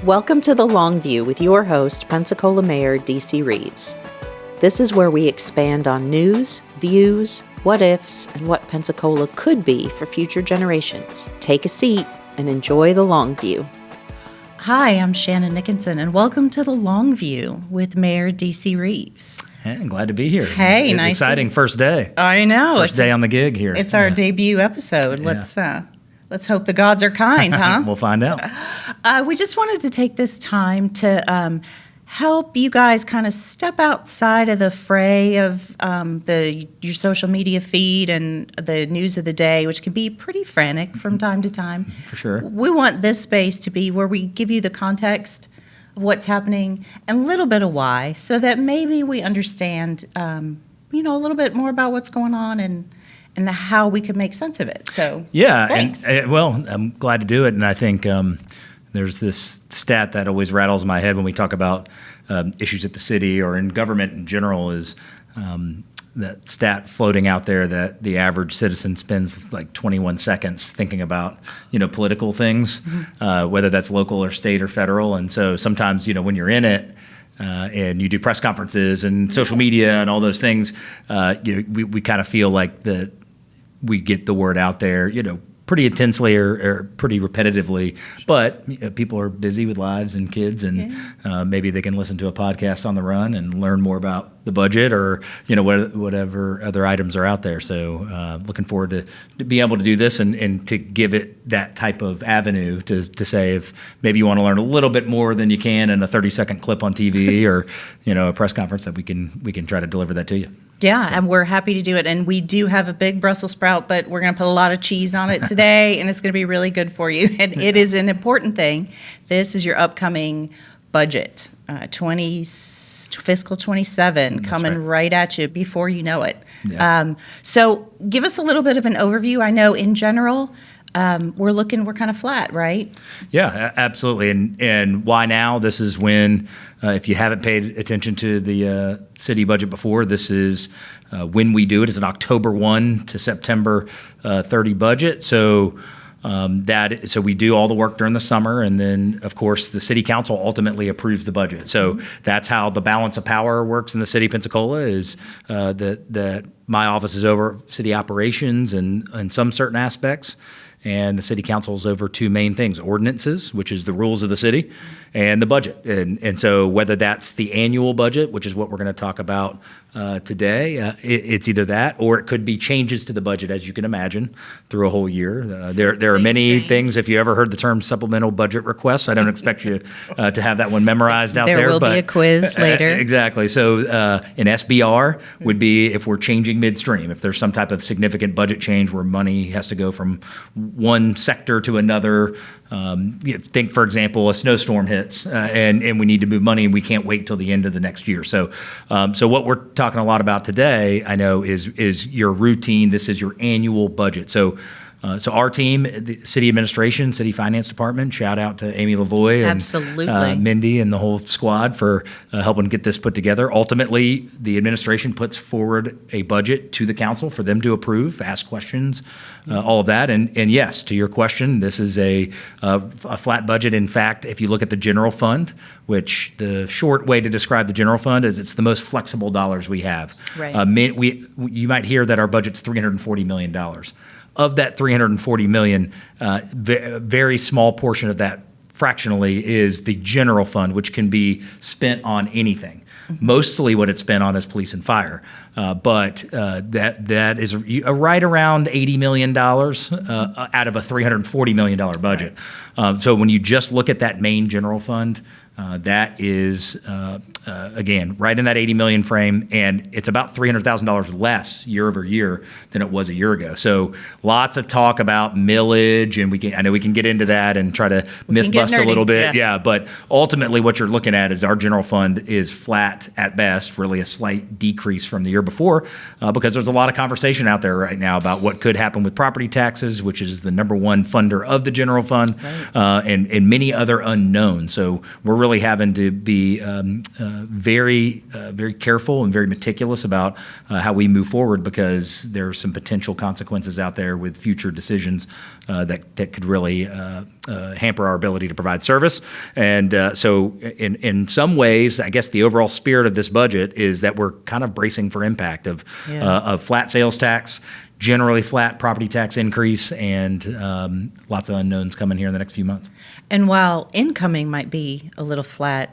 Welcome to the LongView with your host, Pensacola Mayor D.C. Reeves. This is where we expand on news, views, what ifs, and what Pensacola could be for future generations. Take a seat and enjoy the LongView. Hi, I'm Shannon Nickinson, and welcome to the LongView with Mayor D.C. Reeves. Hey, I'm glad to be here. Hey, nice. Exciting first day. I know. First day on the gig here. It's our debut episode. Yeah. Let's hope the gods are kind, huh? We'll find out. We just wanted to take this time to help you guys kind of step outside of the fray of your social media feed and the news of the day, which can be pretty frantic from time to time. For sure. We want this space to be where we give you the context of what's happening and a little bit of why, so that maybe we understand, a little bit more about what's going on and how we could make sense of it. So yeah, thanks. And I'm glad to do it, and I think there's this stat that always rattles my head when we talk about issues at the city or in government in general is that stat floating out there that the average citizen spends like 21 seconds thinking about political things, whether that's local or state or federal, and so sometimes when you're in it. And you do press conferences and social media and all those things, we kind of feel like that we get the word out there, pretty intensely or pretty repetitively. But people are busy with lives and kids, and maybe they can listen to a podcast on the run and learn more about the budget or whatever other items are out there. So looking forward to be able to do this and to give it that type of avenue to say if maybe you want to learn a little bit more than you can in a 30-second clip on TV or a press conference, that we can try to deliver that to you. Yeah, and we're happy to do it. And we do have a big Brussels sprout, but we're going to put a lot of cheese on it today, and it's going to be really good for you. And it is an important thing. This is your upcoming budget, fiscal 27, coming right at you before you know it. Yeah. So give us a little bit of an overview. I know in general, we're kind of flat, right? Yeah, absolutely. And why now? This is when, if you haven't paid attention to the city budget before, this is when we do it. It's an October 1 to September 30 budget. So so we do all the work during the summer, and then of course the city council ultimately approves the budget. So that's how the balance of power works in the city of Pensacola. Is that my office is over city operations and some certain aspects. And the city council is over two main things: ordinances, which is the rules of the city, and the budget. And so whether that's the annual budget, which is what we're going to talk about today, it's either that or it could be changes to the budget, as you can imagine, through a whole year. There are many things. If you ever heard the term supplemental budget requests, I don't expect you to have that one memorized out there. There will be a quiz later. Exactly. So an SBR would be if we're changing midstream, if there's some type of significant budget change where money has to go from one sector to another. Think, for example, a snowstorm hits and we need to move money and we can't wait till the end of the next year. So what we're talking a lot about today, I know, is your routine. This is your annual budget. So our team, the city administration, city finance department, shout out to Amy Lavoie and absolutely Mindy and the whole squad for helping get this put together. Ultimately, the administration puts forward a budget to the council for them to approve, ask questions, all of that. And yes, to your question, this is a flat budget. In fact, if you look at the general fund, which the short way to describe the general fund is it's the most flexible dollars we have. Right. You might hear that our budget's $340 million. Of that $340 million, very small portion of that fractionally is the general fund, which can be spent on anything. Mostly what it's spent on is police and fire. But that is right around $80 million out of a $340 million budget. So when you just look at that main general fund, that is, again, right in that $80 million frame, and it's about $300,000 less year over year than it was a year ago. So lots of talk about millage, and I know we can get into that and try to myth bust a little bit. Yeah, but ultimately what you're looking at is our general fund is flat at best, really a slight decrease from the year before, because there's a lot of conversation out there right now about what could happen with property taxes, which is the number one funder of the general fund, and many other unknowns. So we're really having to be very careful and very meticulous about how we move forward, because there are some potential consequences out there with future decisions that could really hamper our ability to provide service. And so in some ways, I guess the overall spirit of this budget is that we're kind of bracing for impact of flat sales tax, generally flat property tax increase, and lots of unknowns coming here in the next few months. And while incoming might be a little flat,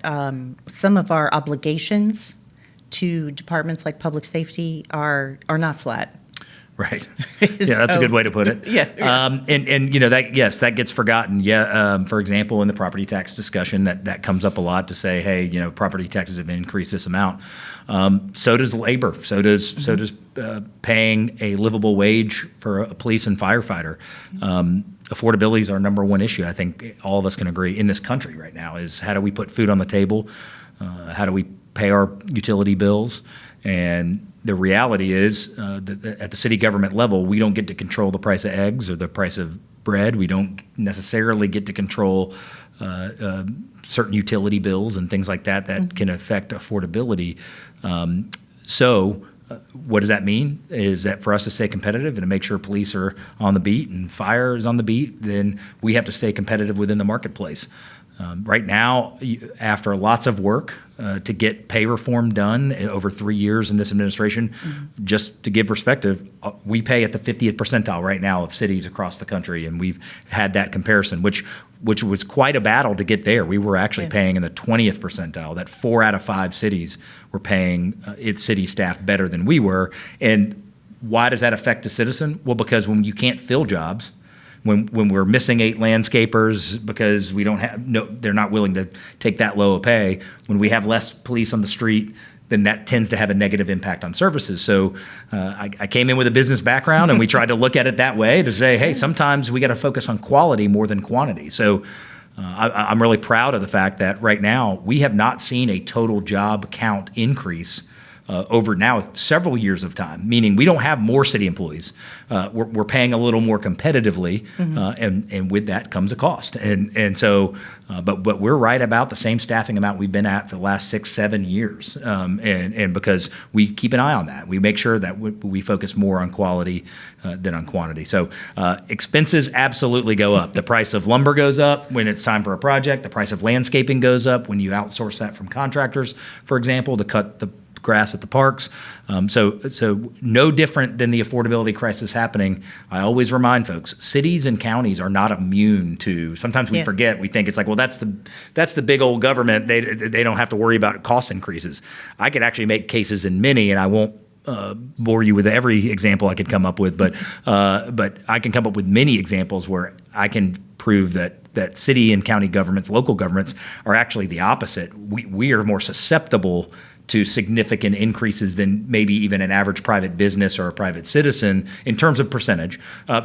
some of our obligations to departments like public safety are not flat. Right. Yeah, that's a good way to put it. And that gets forgotten. For example, in the property tax discussion, that comes up a lot to say, hey, property taxes have increased this amount. So does labor. So does paying a livable wage for a police and firefighter. Affordability is our number one issue. I think all of us can agree in this country right now is how do we put food on the table? How do we pay our utility bills? And the reality is that at the city government level, we don't get to control the price of eggs or the price of bread. We don't necessarily get to control certain utility bills and things like that can affect affordability. So what does that mean? Is that for us to stay competitive and to make sure police are on the beat and fire is on the beat, then we have to stay competitive within the marketplace. Right now, after lots of work to get pay reform done over 3 years in this administration, just to give perspective, we pay at the 50th percentile right now of cities across the country, and we've had that comparison, which was quite a battle to get there. We were actually paying in the 20th percentile, that 4 out of 5 cities were paying its city staff better than we were. And why does that affect the citizen? Well, because when you can't fill jobs, when we're missing 8 landscapers because we don't have they're not willing to take that low of pay. When we have less police on the street, then that tends to have a negative impact on services. So I came in with a business background, and we tried to look at it that way to say, hey, sometimes we got to focus on quality more than quantity. So I'm really proud of the fact that right now we have not seen a total job count increase over now several years of time, meaning we don't have more city employees. We're paying a little more competitively, and with that comes a cost. And so, but we're right about the same staffing amount we've been at for the last 6-7 years, and because we keep an eye on that, we make sure that we focus more on quality than on quantity. So expenses absolutely go up. The price of lumber goes up when it's time for a project. The price of landscaping goes up when you outsource that from contractors, for example, to cut the grass at the parks. So no different than the affordability crisis happening. I always remind folks, cities and counties are not immune to, sometimes we forget, we think it's like, well, that's the big old government. They don't have to worry about cost increases. I could actually make cases in many, and I won't bore you with every example I could come up with, but I can come up with many examples where I can prove that city and county governments, local governments, are actually the opposite. We are more susceptible to significant increases than maybe even an average private business or a private citizen in terms of percentage,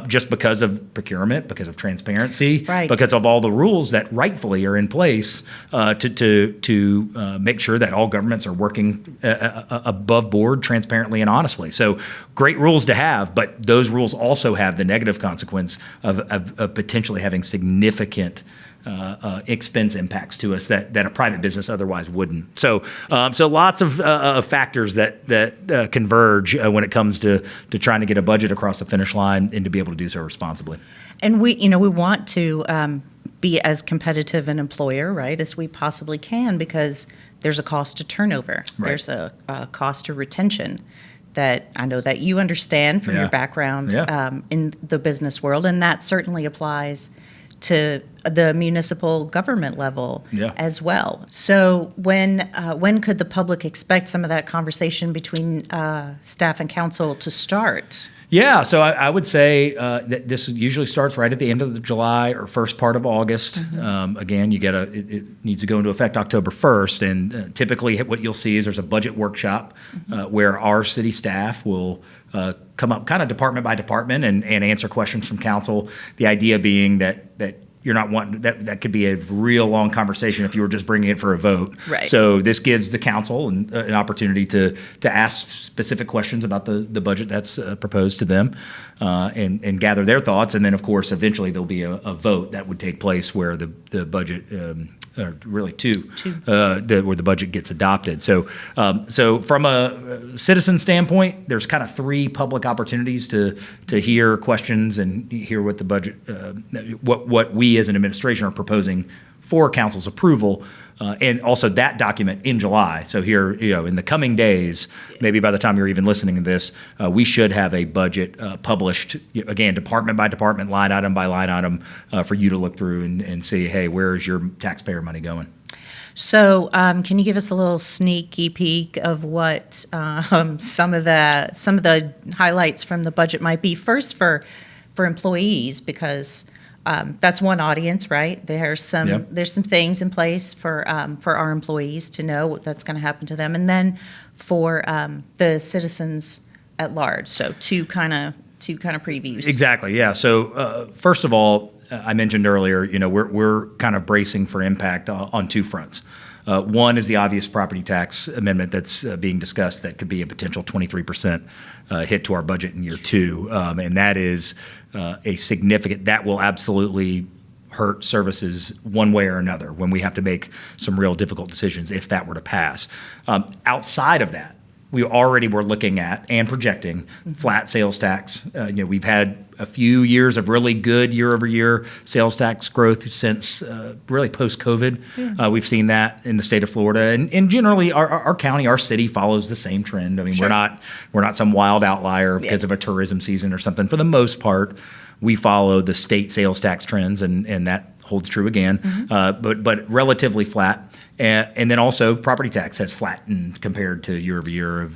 just because of procurement, because of transparency, because of all the rules that rightfully are in place to make sure that all governments are working above board, transparently and honestly. So great rules to have, but those rules also have the negative consequence of potentially having significant expense impacts to us that a private business otherwise wouldn't. So lots of factors that converge when it comes to trying to get a budget across the finish line and to be able to do so responsibly. And we want to be as competitive an employer, right, as we possibly can, because there's a cost to turnover. Right. There's a cost to retention that I know that you understand from your background in the business world, and that certainly applies to the municipal government level as well. So when could the public expect some of that conversation between staff and council to start? Yeah, so I would say that this usually starts right at the end of July or first part of August. Again, it needs to go into effect October 1st, and typically what you'll see is there's a budget workshop where our city staff will come up kind of department by department and answer questions from council. The idea being that you're not wanting that could be a real long conversation if you were just bringing it for a vote. Right. So this gives the council an opportunity to ask specific questions about the budget that's proposed to them and gather their thoughts. And then, of course, eventually there'll be a vote that would take place where the budget or really two, where the budget gets adopted. So from a citizen standpoint, there's kind of three public opportunities to hear questions and hear what the budget, what we as an administration are proposing for council's approval. And also that document in July. So here, in the coming days, maybe by the time you're even listening to this, we should have a budget published, again, department by department, line item by line item, for you to look through and see, hey, where is your taxpayer money going? So can you give us a little sneaky peek of what some of the highlights from the budget might be? First, for employees, because that's one audience, right? There's some things in place for our employees to know that's going to happen to them, and then for the citizens at large. So two kind of previews. Exactly. Yeah. So first of all, I mentioned earlier, we're kind of bracing for impact on two fronts. One is the obvious property tax amendment that's being discussed that could be a potential 23% hit to our budget in year two, and that is a significant. That will absolutely hurt services one way or another when we have to make some real difficult decisions if that were to pass. Outside of that, we already were looking at and projecting flat sales tax. We've had a few years of really good year-over-year sales tax growth since really post-COVID. Yeah. We've seen that in the state of Florida, and generally our county, our city follows the same trend. I mean, sure. we're not some wild outlier because of a tourism season or something. For the most part, we follow the state sales tax trends, and that holds true again. But relatively flat. And then also property tax has flattened compared to year over year.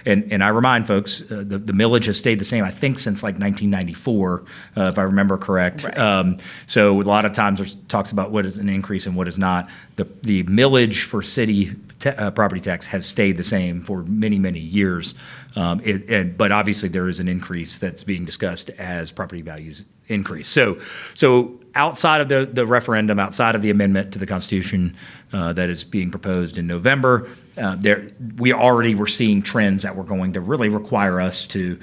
And I remind folks, the millage has stayed the same, I think, since like 1994, if I remember correct. Right. So a lot of times there's talks about what is an increase and what is not. The millage for city property tax has stayed the same for many, many years. But obviously there is an increase that's being discussed as property values increase. So outside of the referendum, outside of the amendment to the Constitution that is being proposed in November, we already were seeing trends that were going to really require us to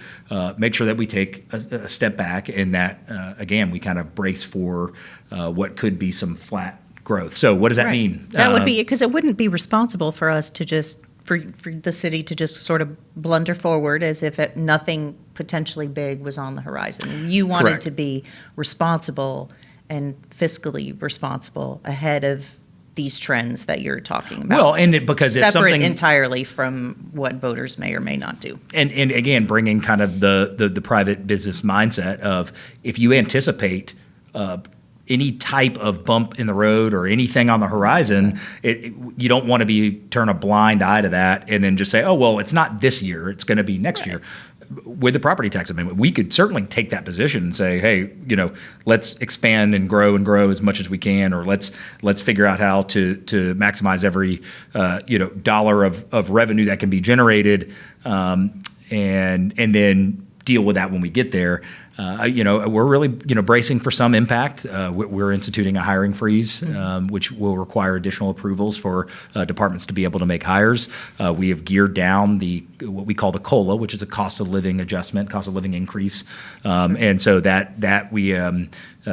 make sure that we take a step back and that, again, we kind of brace for what could be some flat growth. So what does that mean? That would be, because it wouldn't be responsible for us to just, for the city to just sort of blunder forward as if nothing potentially big was on the horizon. You wanted Correct. To be responsible and fiscally responsible ahead of these trends that you're talking about. Well, and because if separate something entirely from what voters may or may not do. And again, bringing kind of the private business mindset of if you anticipate any type of bump in the road or anything on the horizon, you don't want to turn a blind eye to that and then just say, oh, well, it's not this year, it's going to be next year. With the property tax amendment, we could certainly take that position and say, hey, let's expand and grow as much as we can, or let's figure out how to maximize every dollar of revenue that can be generated, and then deal with that when we get there. We're really bracing for some impact. We're instituting a hiring freeze, which will require additional approvals for departments to be able to make hires. We have geared down what we call the COLA, which is a cost of living adjustment, cost of living increase, and so that we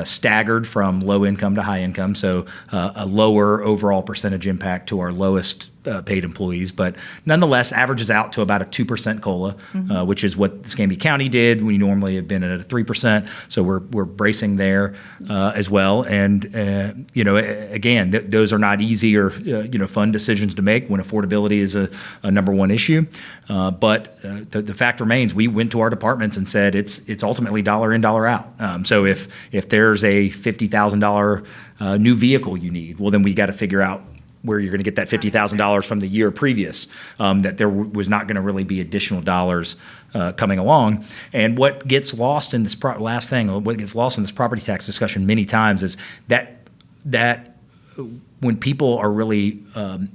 staggered from low income to high income, so a lower overall percentage impact to our lowest paid employees, but nonetheless averages out to about a 2% COLA, which is what Escambia County did. We normally have been at a 3%, so we're bracing there as well. And again, those are not easy or fun decisions to make when affordability is a number one issue. But the fact remains, we went to our departments and said it's ultimately dollar in, dollar out. So if there's a $50,000 new vehicle you need, well, then we got to figure out where you're going to get that $50,000 from the year previous, that there was not going to really be additional dollars coming along. And what gets lost in this what gets lost in this property tax discussion many times is that when people are really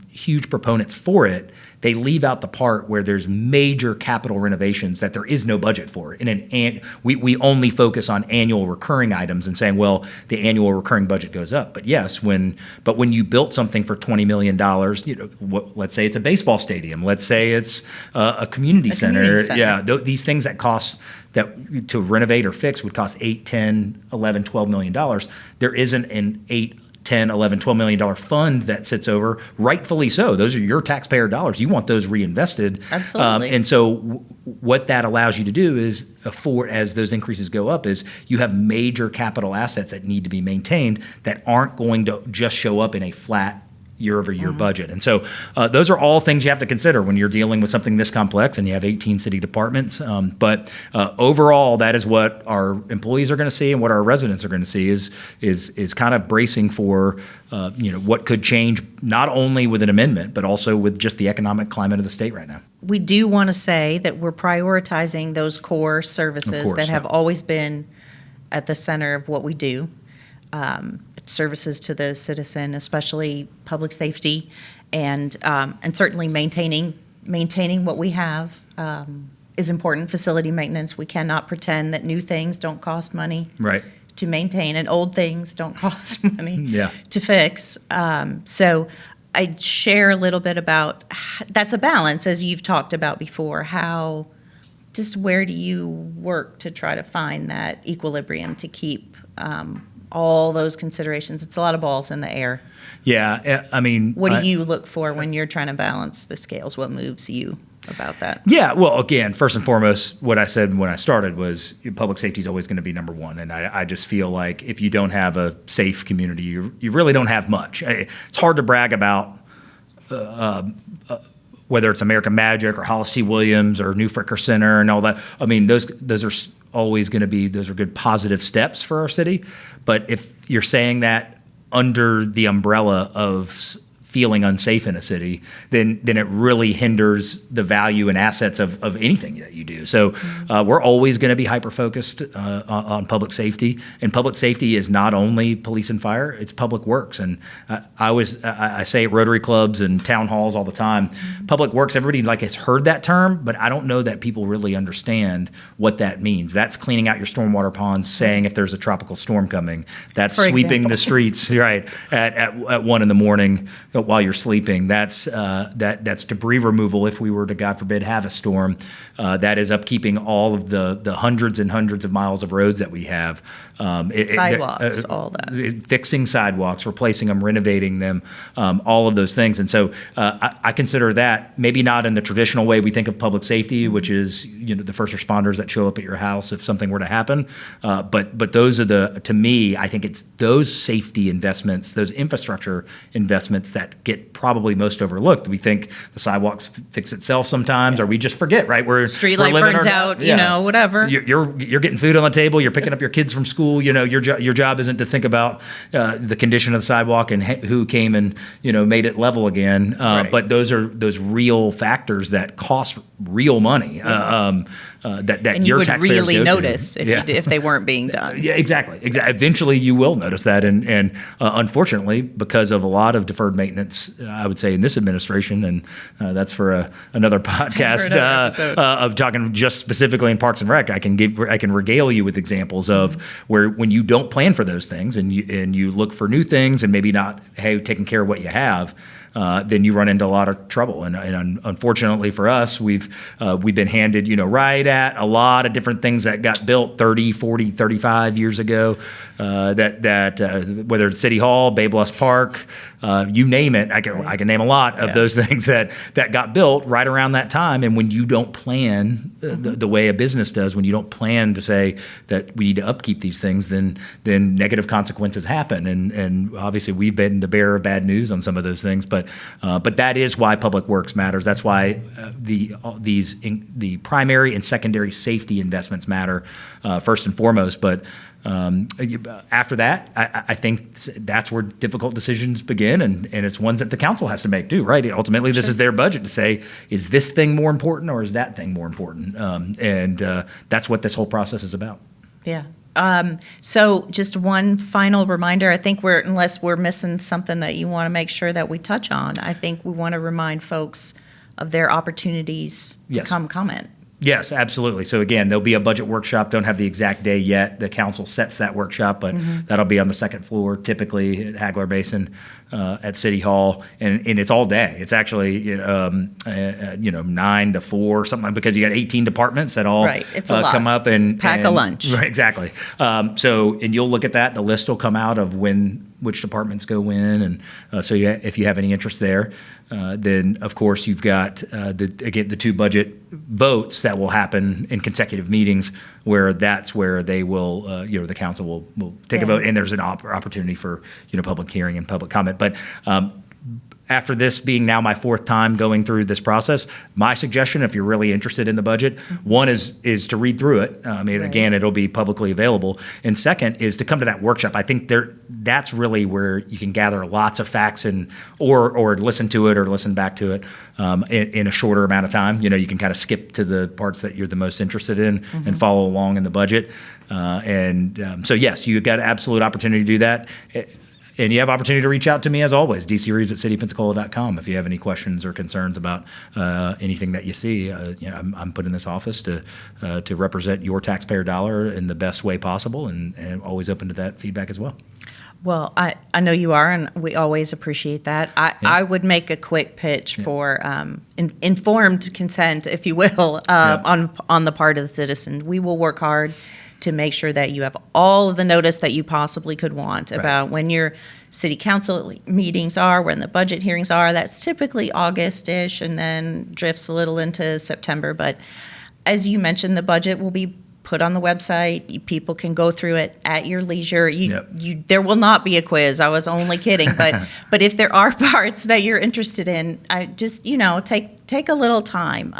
huge proponents for it, they leave out the part where there's major capital renovations that there is no budget for. And we only focus on annual recurring items and saying, well, the annual recurring budget goes up. But yes, when you built something for $20 million, let's say it's a baseball stadium, let's say it's a community center. Yeah, these things that cost to renovate or fix would cost $8, $10, $11, $12 million. There isn't an $8 $10, $11, $12 million fund that sits over, rightfully so. Those are your taxpayer dollars. You want those reinvested. Absolutely. And so what that allows you to do is afford, as those increases go up, is you have major capital assets that need to be maintained that aren't going to just show up in a flat year-over-year budget. And so those are all things you have to consider when you're dealing with something this complex and you have 18 city departments. But overall, that is what our employees are going to see and what our residents are going to see is kind of bracing for what could change not only with an amendment, but also with just the economic climate of the state right now. We do want to say that we're prioritizing those core services that have always been at the center of what we do. Services to the citizen, especially public safety, and certainly maintaining what we have is important. Facility maintenance. We cannot pretend that new things don't cost money to maintain, and old things don't cost money to fix. So I'd share a little bit about that's a balance, as you've talked about before. Where do you work to try to find that equilibrium to keep all those considerations? It's a lot of balls in the air. Yeah, I mean, what do you look for when you're trying to balance the scales? What moves you about that? Yeah, well, again, first and foremost, what I said when I started was public safety is always going to be number one. And I just feel like if you don't have a safe community, you really don't have much. It's hard to brag about whether it's American Magic or Hollis T. Williams or New Fricker Center and all that. I mean, those are always going to be, those are good positive steps for our city. But if you're saying that under the umbrella of feeling unsafe in a city, then it really hinders the value and assets of anything that you do. So we're always going to be hyper-focused on public safety. And public safety is not only police and fire, it's public works. And I say at Rotary clubs and town halls all the time, public works, everybody has heard that term, but I don't know that people really understand what that means. That's cleaning out your stormwater ponds, saying if there's a tropical storm coming. That's sweeping the streets, right, at 1 a.m. While you're sleeping. That's debris removal if we were to, God forbid, have a storm. That is upkeeping all of the hundreds and hundreds of miles of roads that we have. Sidewalks, all that. Fixing sidewalks, replacing them, renovating them, all of those things. And so I consider that maybe not in the traditional way we think of public safety, which is the first responders that show up at your house if something were to happen. But those are to me, I think it's those safety investments, those infrastructure investments that get probably most overlooked. We think the sidewalks fix itself sometimes, or we just forget, right? Street light burns out, whatever. You're getting food on the table. You're picking up your kids from school. Your job isn't to think about the condition of the sidewalk and who came and made it level again. But those are those real factors that cost real money. That and your you would taxpayers really go notice to. if they weren't being done. Yeah, exactly. Eventually, you will notice that, and unfortunately, because of a lot of deferred maintenance, I would say in this administration, and that's for another podcast of talking just specifically in Parks and Rec. I can regale you with examples of where when you don't plan for those things and you look for new things and maybe not taking care of what you have. Then you run into a lot of trouble. And unfortunately for us, we've been handed, right at a lot of different things that got built 30, 40, 35 years ago, that whether it's City Hall, Bay Bluffs Park, you name it, I can name a lot of those things that got built right around that time. And when you don't plan the way a business does, when you don't plan to say that we need to upkeep these things, then negative consequences happen. And obviously we've been the bearer of bad news on some of those things, but that is why public works matters. That's why the primary and secondary safety investments matter first and foremost. But after that, I think that's where difficult decisions begin, and it's ones that the council has to make too, right? Ultimately, this is their budget to say, is this thing more important or is that thing more important? And that's what this whole process is about. Yeah. So just one final reminder, I think unless we're missing something that you want to make sure that we touch on, I think we want to remind folks of their opportunities to come comment. Yes, absolutely. So again, there'll be a budget workshop. Don't have the exact day yet. The council sets that workshop, but that'll be on the second floor, typically at Hagler Basin at City Hall, and it's all day. It's actually 9 to 4, something, because you got 18 departments that all come up and pack a lunch. Right, exactly. And you'll look at that. The list will come out of when which departments go when, and so if you have any interest there, then of course you've got the two budget votes that will happen in consecutive meetings, where that's where they will, the council will take a vote, and there's an opportunity for public hearing and public comment. But after this being now my fourth time going through this process, my suggestion, if you're really interested in the budget, one is to read through it. Again, it'll be publicly available. And second is to come to that workshop. I think that's really where you can gather lots of facts or listen to it or listen back to it in a shorter amount of time. You can kind of skip to the parts that you're the most interested in and follow along in the budget. So yes, you've got absolute opportunity to do that. And you have opportunity to reach out to me, as always, dcreeves@cityofpensacola.com. If you have any questions or concerns about anything that you see, I'm put in this office to represent your taxpayer dollar in the best way possible, and always open to that feedback as well. Well, I know you are, and we always appreciate that. I would make a quick pitch for informed consent, if you will, on the part of the citizen. We will work hard to make sure that you have all of the notice that you possibly could want about when your city council meetings are, when the budget hearings are. That's typically August-ish, and then drifts a little into September. But as you mentioned, the budget will be put on the website. People can go through it at your leisure. There will not be a quiz. I was only kidding. But if there are parts that you're interested in, I just take a little time.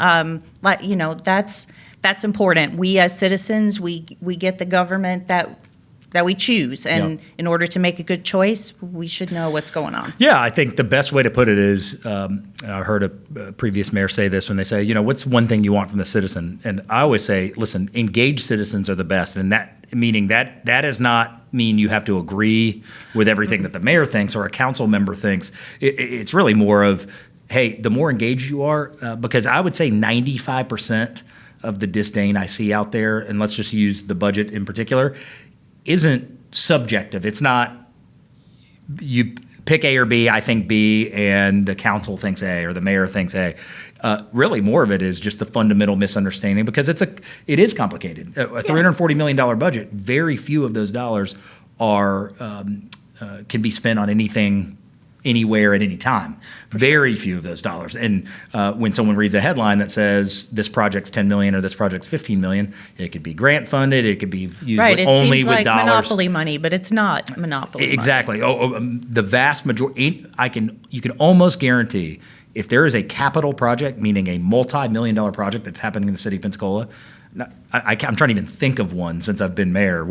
That's important. We as citizens, we get the government that we choose, and in order to make a good choice, we should know what's going on. Yeah, I think the best way to put it is, I heard a previous mayor say this when they say, what's one thing you want from the citizen? And I always say, listen, engaged citizens are the best, and meaning that does not mean you have to agree with everything that the mayor thinks or a council member thinks. It's really more of, hey, the more engaged you are, because I would say 95% of the disdain I see out there, and let's just use the budget in particular, isn't subjective. It's not you pick A or B, I think B, and the council thinks A or the mayor thinks A. Really, more of it is just the fundamental misunderstanding, because it is complicated. A $340 million budget, very few of those dollars can be spent on anything, anywhere, at any time. Very few of those dollars. And when someone reads a headline that says this project's $10 million or this project's $15 million, it could be grant funded. It could be used only with dollars. It seems like monopoly money, but it's not monopoly money. Exactly. The vast majority, you can almost guarantee, if there is a capital project, meaning a multi-million-dollar project that's happening in the city of Pensacola, I'm trying to even think of one since I've been mayor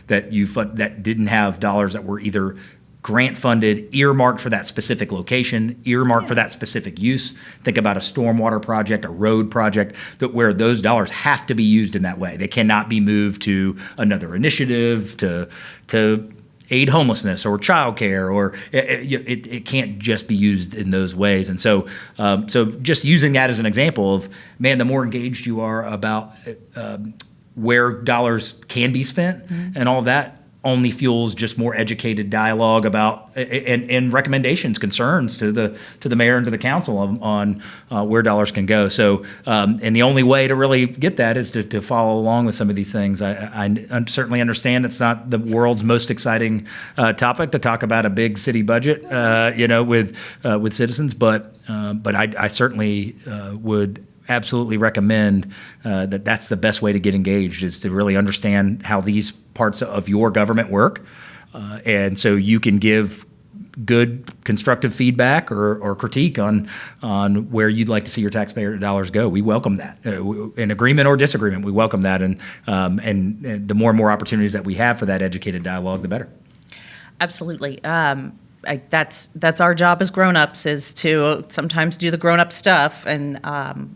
that didn't have dollars that were either grant funded, earmarked for that specific location, earmarked for that specific use. Think about a stormwater project, a road project, where those dollars have to be used in that way. They cannot be moved to another initiative, to aid homelessness or childcare, or it can't just be used in those ways. And so just using that as an example of, man, the more engaged you are about where dollars can be spent and all of that, only fuels just more educated dialogue about and recommendations, concerns to the mayor and to the council on where dollars can go. So, and the only way to really get that is to follow along with some of these things. I certainly understand it's not the world's most exciting topic to talk about a big city budget, with citizens, but I certainly would absolutely recommend that's the best way to get engaged, is to really understand how these parts of your government work, and so you can give good constructive feedback or critique on where you'd like to see your taxpayer dollars go. We welcome that, in agreement or disagreement. We welcome that, and the more and more opportunities that we have for that educated dialogue, the better. Absolutely. That's our job as grown-ups, is to sometimes do the grown-up stuff, and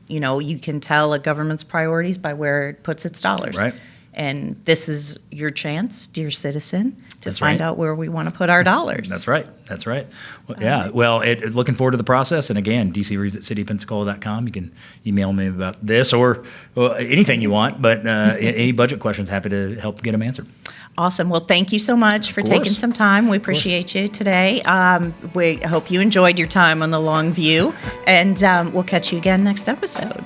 you can tell a government's priorities by where it puts its dollars. Right. And this is your chance, dear citizen, to find out where we want to put our dollars. That's right. Well, yeah. Well, looking forward to the process. And again, dcreeves@cityofpensacola.com. You can email me about this or anything you want, but any budget questions, happy to help get them answered. Awesome. Well, thank you so much for taking some time. We appreciate you today. We hope you enjoyed your time on the LongView, and we'll catch you again next episode.